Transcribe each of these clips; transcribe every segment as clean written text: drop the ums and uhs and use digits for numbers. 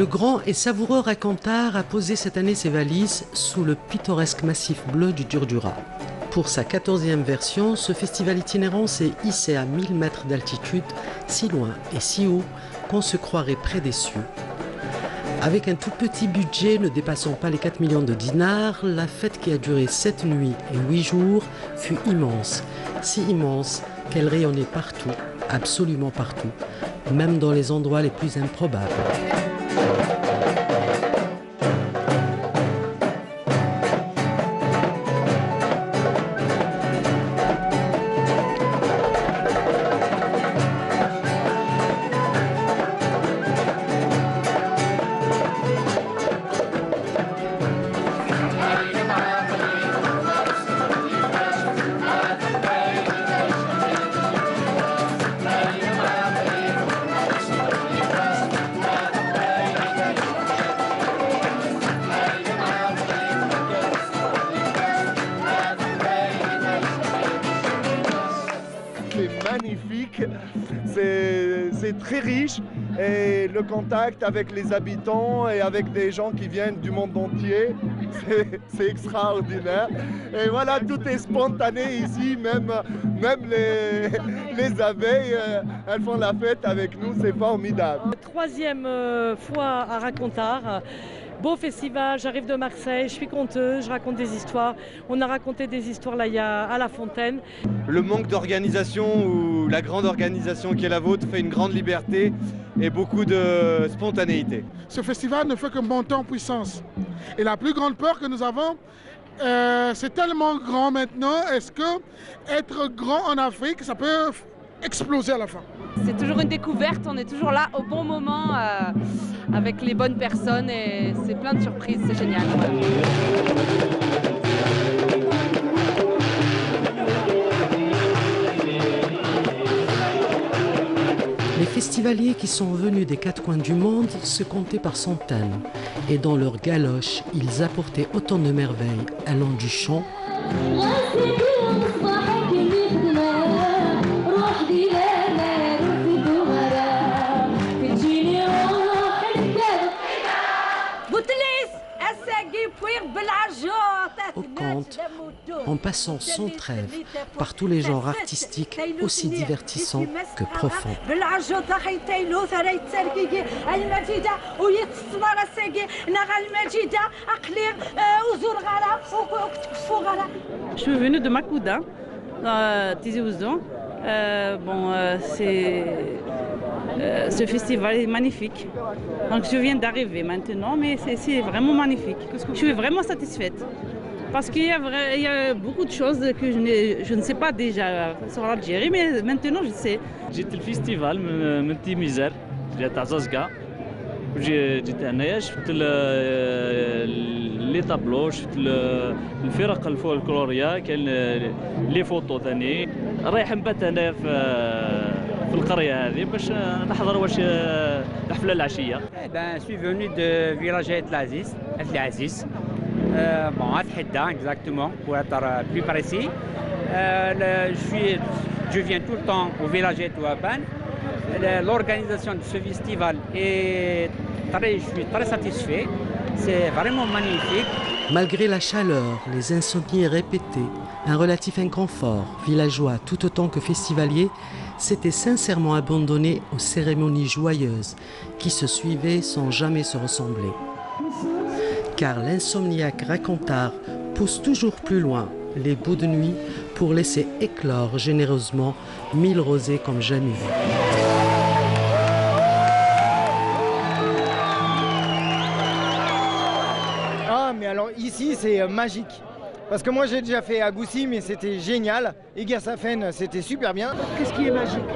grand et savoureux racontard a posé cette année ses valises sous le pittoresque massif bleu du Durdura. Pour sa 14e version, ce festival itinérant s'est hissé à 1000 mètres d'altitude, si loin et si haut qu'on se croirait près des cieux. Avec un tout petit budget ne dépassant pas les 4 millions de dinars, la fête qui a duré 7 nuits et 8 jours fut immense, si immense qu'elle rayonnait partout, absolument partout, même dans les endroits les plus improbables. Magnifique, c'est très riche et le contact avec les habitants et avec des gens qui viennent du monde entier, c'est extraordinaire. Et voilà, tout est spontané ici, même les abeilles, elles font la fête avec nous, c'est formidable. Troisième fois à Racontard. Beau festival, j'arrive de Marseille, je suis conteuse, je raconte des histoires. On a raconté des histoires là, à La Fontaine. Le manque d'organisation ou la grande organisation qui est la vôtre fait une grande liberté et beaucoup de spontanéité. Ce festival ne fait que monter en puissance. Et la plus grande peur que nous avons, c'est tellement grand maintenant, est-ce que être grand en Afrique, ça peut exploser à la fin? C'est toujours une découverte, on est toujours là au bon moment avec les bonnes personnes et c'est plein de surprises, c'est génial. Les festivaliers qui sont venus des 4 coins du monde se comptaient par centaines et dans leurs galoches, ils apportaient autant de merveilles allant du chant au conte, en passant sans trêve par tous les genres artistiques aussi divertissants que profonds. Je suis venue de Makouda, Tizi Ouzou. Ce festival est magnifique. Donc je viens d'arriver maintenant, mais c'est vraiment magnifique. Je suis vraiment satisfaite. Parce qu'il y a beaucoup de choses que je ne sais pas déjà sur l'Algérie, mais maintenant je sais. جيت الفيستيفال من تيميزار جات عزازكا جيت هنايا شفت لي طابلو شفت الفرق الفولكلوريه كاين لي فوتو ثاني رايح نبات هنا في القريه هذه باش نحضر واش الحفله العشيه. Je suis venu de village El Aziz. Bon, à Fhidda, exactement, pour être plus précis. Je viens tout le temps au village de Touaban. L'organisation de ce festival je suis très satisfait. C'est vraiment magnifique. Malgré la chaleur, les insomnies répétées, un relatif inconfort, villageois tout autant que festivaliers s'étaient sincèrement abandonnés aux cérémonies joyeuses qui se suivaient sans jamais se ressembler. Car l'insomniaque racontard pousse toujours plus loin les bouts de nuit pour laisser éclore généreusement 1000 rosées comme jamais vues. Ah, mais alors ici c'est magique. Parce que moi j'ai déjà fait à Goussi, mais c'était génial. Et Gersafen, c'était super bien. Qu'est-ce qui est magique?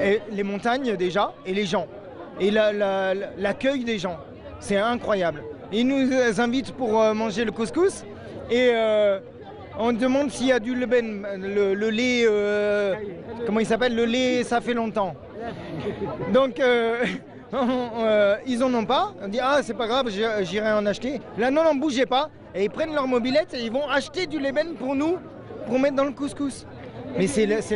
Et les montagnes déjà, et les gens. Et l'accueil des gens. C'est incroyable. Ils nous invitent pour manger le couscous. Et on demande s'il y a du leben, le lait, comment il s'appelle? Le lait, ça fait longtemps. Donc ils en ont pas. On dit ah c'est pas grave, j'irai en acheter. Là non, non, bougez pas. Et ils prennent leur mobilette et ils vont acheter du leben pour nous, pour mettre dans le couscous. Mais c'est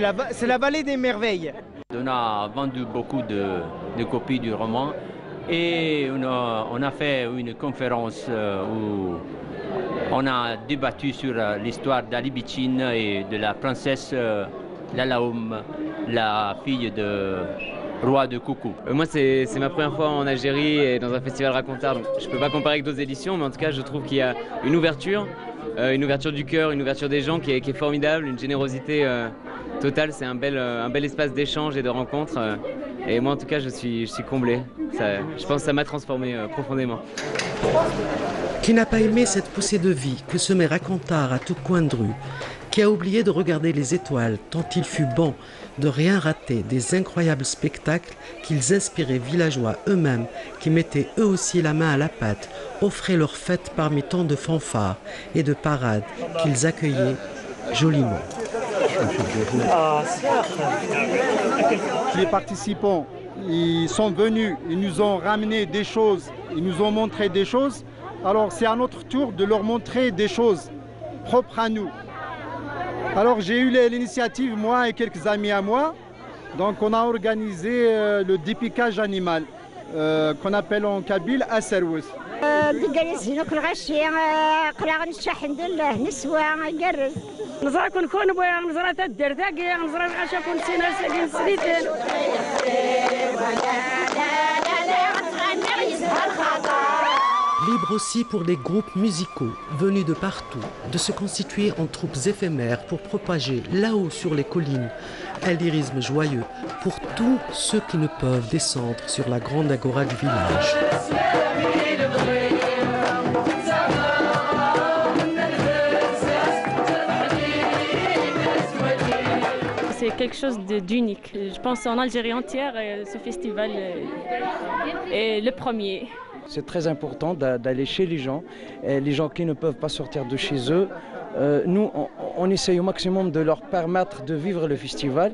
la vallée des merveilles. On a vendu beaucoup de copies du roman Et on a fait une conférence où on a débattu sur l'histoire d'Ali Bichin et de la princesse Lalaoum, la fille de roi de Koukou. Moi, c'est ma première fois en Algérie et dans un festival racontard, donc je ne peux pas comparer avec d'autres éditions, mais en tout cas, je trouve qu'il y a une ouverture du cœur, une ouverture des gens qui est formidable, une générosité totale. C'est un bel espace d'échange et de rencontre. Et moi, en tout cas, je suis comblé. Je pense que ça m'a transformé profondément. Qui n'a pas aimé cette poussée de vie que semait Racontard à tout coin de rue? Qui a oublié de regarder les étoiles tant il fut bon de rien rater des incroyables spectacles qu'ils inspiraient villageois eux-mêmes, qui mettaient eux aussi la main à la pâte, offraient leur fête parmi tant de fanfares et de parades qu'ils accueillaient joliment. Les participants, ils sont venus, ils nous ont ramené des choses, ils nous ont montré des choses. Alors c'est à notre tour de leur montrer des choses propres à nous. Alors j'ai eu l'initiative, moi et quelques amis à moi, donc on a organisé le dépiquage animal, qu'on appelle en kabyle Asserwous. Libre aussi pour les groupes musicaux venus de partout de se constituer en troupes éphémères pour propager là-haut sur les collines un lyrisme joyeux pour tous ceux qui ne peuvent descendre sur la grande agora du village. C'est quelque chose d'unique. Je pense en Algérie entière, ce festival est le premier. C'est très important d'aller chez les gens qui ne peuvent pas sortir de chez eux. Nous, on essaye au maximum de leur permettre de vivre le festival.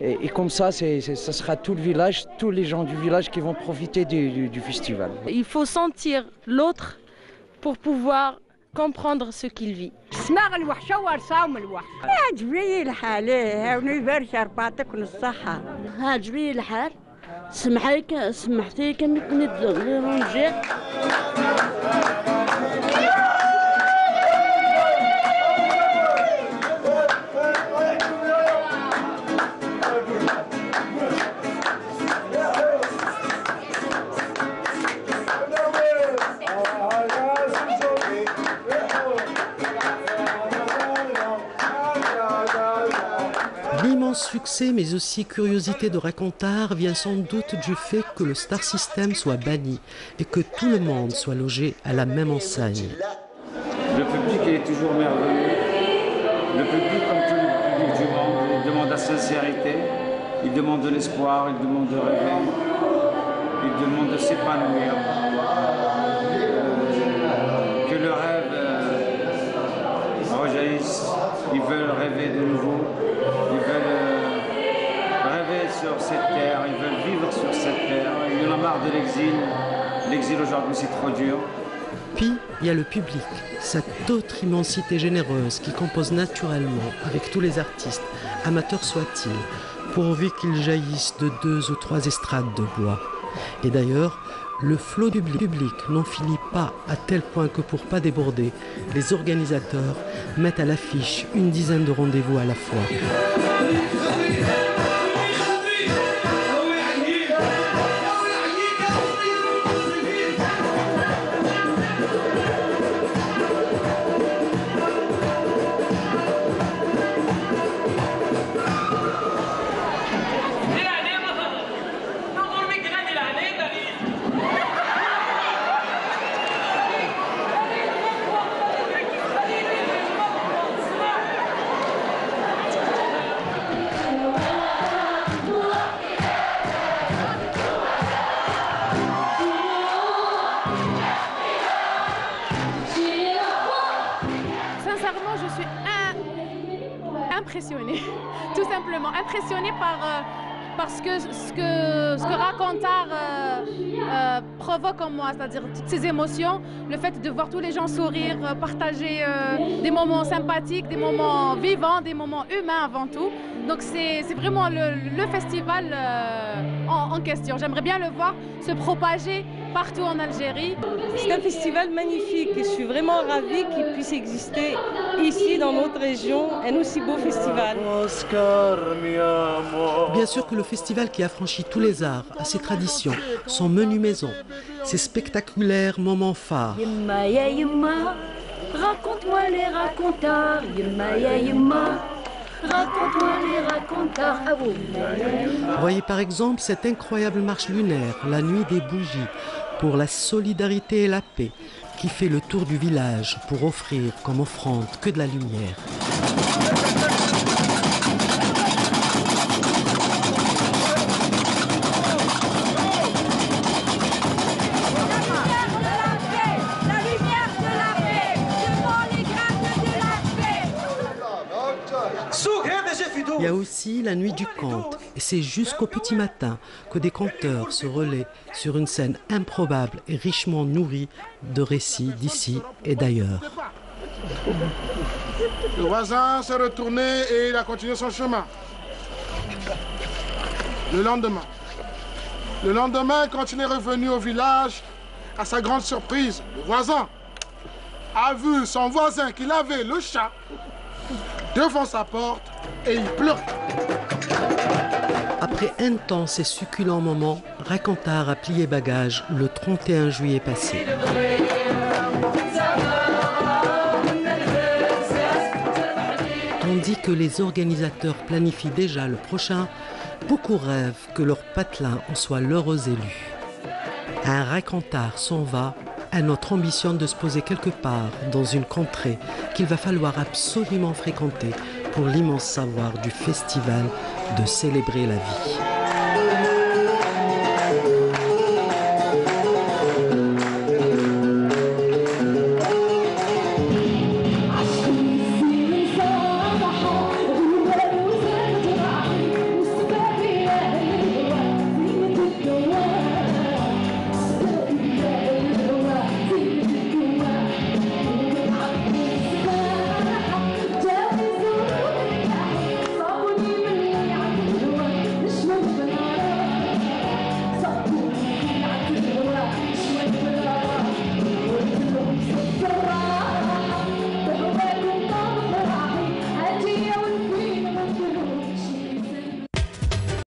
Et comme ça, ça sera tout le village, tous les gens du village qui vont profiter du festival. Il faut sentir l'autre pour pouvoir comprendre ce qu'il vit. سمحتي كم نتزوج L'immense succès, mais aussi curiosité de Racontard vient sans doute du fait que le Star System soit banni et que tout le monde soit logé à la même enseigne. Le public est toujours merveilleux. Le public, comme tout le public du monde, il demande la sincérité, il demande de l'espoir, il demande de rêver, il demande de s'épanouir. Que le rêve rejaillisse, ils veulent rêver de nouveau. Ils veulent rêver sur cette terre, ils veulent vivre sur cette terre. Il y en a marre de l'exil. L'exil aujourd'hui, c'est trop dur. Puis, il y a le public, cette autre immensité généreuse qui compose naturellement avec tous les artistes, amateurs soient-ils, pourvu qu'ils jaillissent de 2 ou 3 estrades de bois. Et d'ailleurs, le flot du public n'en finit pas à tel point que pour pas déborder, les organisateurs mettent à l'affiche une dizaine de rendez-vous à la fois. Impressionnée, tout simplement impressionnée par parce que ce que Racontar provoque en moi, c'est-à-dire toutes ces émotions, le fait de voir tous les gens sourire, partager des moments sympathiques, des moments vivants, des moments humains avant tout. Donc c'est vraiment le festival en question. J'aimerais bien le voir se propager partout en Algérie. C'est un festival magnifique et je suis vraiment ravie qu'il puisse exister ici dans notre région, un aussi beau festival. Bien sûr que le festival qui affranchit tous les arts a ses traditions, son menu maison, ses spectaculaires moments phares. Raconte-moi les racontars, raconte-moi les racontars. Voyez par exemple cette incroyable marche lunaire, la nuit des bougies, pour la solidarité et la paix, qui fait le tour du village pour offrir comme offrande que de la lumière. Il y a aussi la nuit du conte, et c'est jusqu'au petit matin que des conteurs se relaient sur une scène improbable et richement nourrie de récits d'ici et d'ailleurs. Le voisin s'est retourné et il a continué son chemin. Le lendemain, quand il est revenu au village, à sa grande surprise, le voisin a vu son voisin qui lavait le chat devant sa porte et il pleurait. Après intense et succulent moment, Racontar a plié bagage le 31 juillet passé. Tandis que les organisateurs planifient déjà le prochain, beaucoup rêvent que leur patelin en soit l'heureux élu. Un Racontar s'en va, à notre ambition de se poser quelque part dans une contrée qu'il va falloir absolument fréquenter pour l'immense savoir du festival de célébrer la vie.